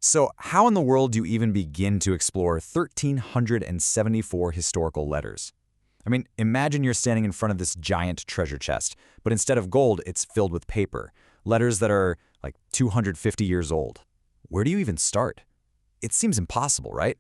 So how in the world do you even begin to explore 1,374 historical letters? I mean, imagine you're standing in front of this giant treasure chest, but instead of gold, it's filled with paper, letters that are like 250 years old. Where do you even start? It seems impossible, right?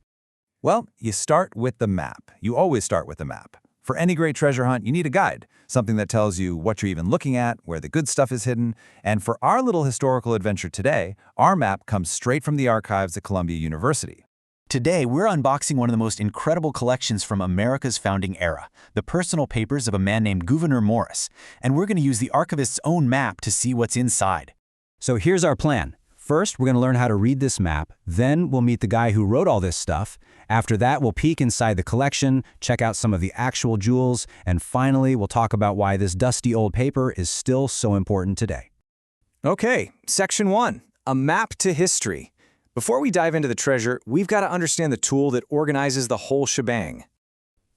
Well, you start with the map. You always start with the map. For any great treasure hunt, you need a guide, something that tells you what you're even looking at, where the good stuff is hidden. And for our little historical adventure today, our map comes straight from the archives at Columbia University. Today, we're unboxing one of the most incredible collections from America's founding era, the personal papers of a man named Gouverneur Morris, and we're going to use the archivist's own map to see what's inside. So here's our plan. First, we're going to learn how to read this map, then we'll meet the guy who wrote all this stuff. After that, we'll peek inside the collection, check out some of the actual jewels, and finally, we'll talk about why this dusty old paper is still so important today. Okay, Section 1, a map to history. Before we dive into the treasure, we've got to understand the tool that organizes the whole shebang.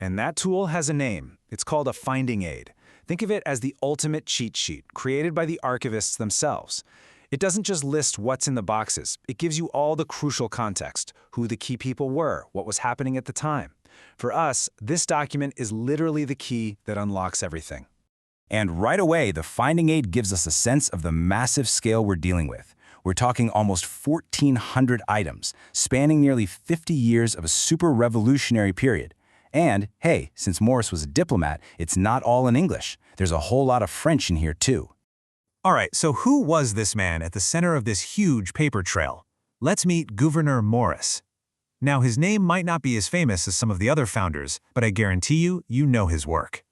And that tool has a name. It's called a finding aid. Think of it as the ultimate cheat sheet created by the archivists themselves. It doesn't just list what's in the boxes. It gives you all the crucial context, who the key people were, what was happening at the time. For us, this document is literally the key that unlocks everything. And right away, the finding aid gives us a sense of the massive scale we're dealing with. We're talking almost 1,400 items, spanning nearly 50 years of a super revolutionary period. And, hey, since Morris was a diplomat, it's not all in English. There's a whole lot of French in here, too. All right, so who was this man at the center of this huge paper trail? Let's meet Gouverneur Morris. Now, his name might not be as famous as some of the other founders, but I guarantee you know his work.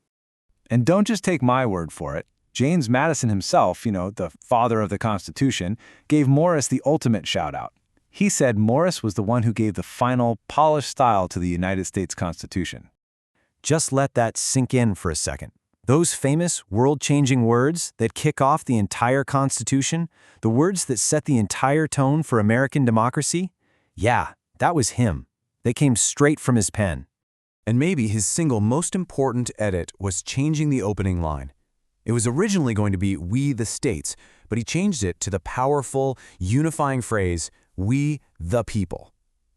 And don't just take my word for it. James Madison himself, the father of the Constitution, gave Morris the ultimate shout-out. He said Morris was the one who gave the final, polished style to the United States Constitution. Just let that sink in for a second. Those famous, world-changing words that kick off the entire Constitution, the words that set the entire tone for American democracy, yeah, that was him. They came straight from his pen. And maybe his single most important edit was changing the opening line. It was originally going to be "We the States," but he changed it to the powerful, unifying phrase, "We the people."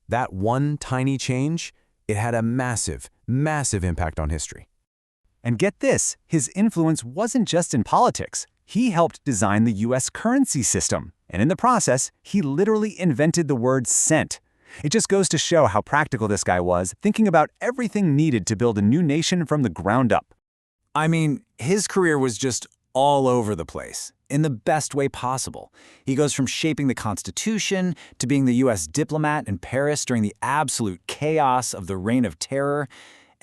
That one tiny change, it had a massive, massive impact on history. And get this, his influence wasn't just in politics. He helped design the U.S. currency system. And in the process, he literally invented the word cent. It just goes to show how practical this guy was, thinking about everything needed to build a new nation from the ground up. I mean, his career was just all over the place, in the best way possible. He goes from shaping the Constitution to being the U.S. diplomat in Paris during the absolute chaos of the Reign of Terror,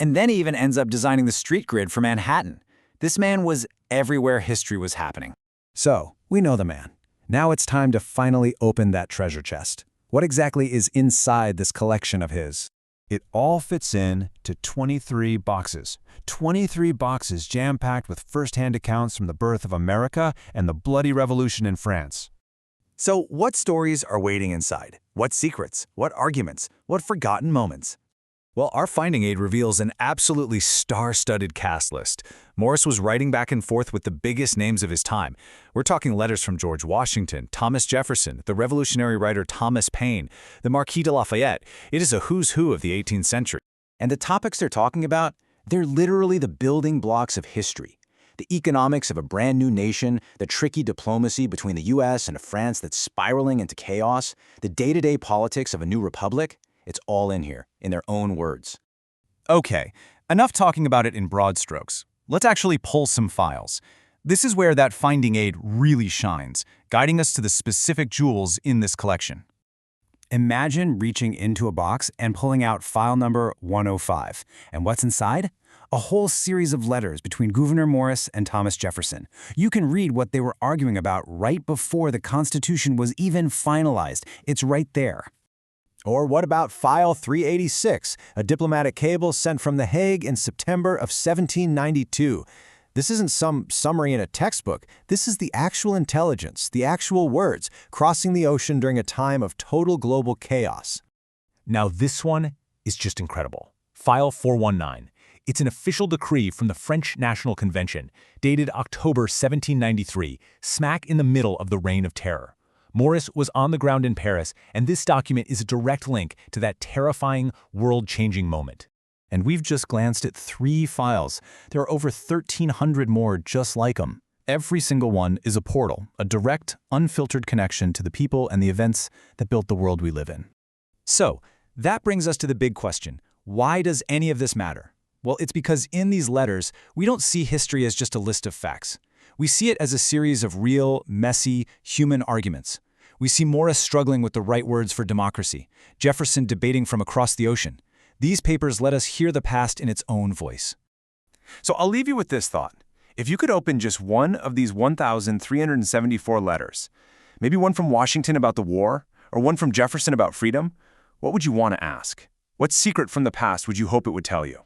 and then he even ends up designing the street grid for Manhattan. This man was everywhere history was happening. So, we know the man. Now it's time to finally open that treasure chest. What exactly is inside this collection of his? It all fits in to 23 boxes. 23 boxes jam-packed with first-hand accounts from the birth of America and the bloody revolution in France. So what stories are waiting inside? What secrets? What arguments? What forgotten moments? Well, our finding aid reveals an absolutely star-studded cast list. Morris was writing back and forth with the biggest names of his time. We're talking letters from George Washington, Thomas Jefferson, the revolutionary writer Thomas Paine, the Marquis de Lafayette. It is a who's who of the 18th century. And the topics they're talking about, they're literally the building blocks of history. The economics of a brand new nation, the tricky diplomacy between the US and a France that's spiraling into chaos, the day-to-day politics of a new republic. It's all in here, in their own words. Okay, enough talking about it in broad strokes. Let's actually pull some files. This is where that finding aid really shines, guiding us to the specific jewels in this collection. Imagine reaching into a box and pulling out file number 105. And what's inside? A whole series of letters between Gouverneur Morris and Thomas Jefferson. You can read what they were arguing about right before the Constitution was even finalized. It's right there. Or what about File 386, a diplomatic cable sent from The Hague in September of 1792? This isn't some summary in a textbook. This is the actual intelligence, the actual words, crossing the ocean during a time of total global chaos. Now this one is just incredible. File 419. It's an official decree from the French National Convention, dated October 1793, smack in the middle of the Reign of Terror. Morris was on the ground in Paris, and this document is a direct link to that terrifying, world-changing moment. And we've just glanced at 3 files. There are over 1,300 more just like them. Every single one is a portal, a direct, unfiltered connection to the people and the events that built the world we live in. So, that brings us to the big question. Why does any of this matter? Well, it's because in these letters, we don't see history as just a list of facts. We see it as a series of real, messy, human arguments. We see Morris struggling with the right words for democracy, Jefferson debating from across the ocean. These papers let us hear the past in its own voice. So I'll leave you with this thought. If you could open just one of these 1,374 letters, maybe one from Washington about the war, or one from Jefferson about freedom, what would you want to ask? What secret from the past would you hope it would tell you?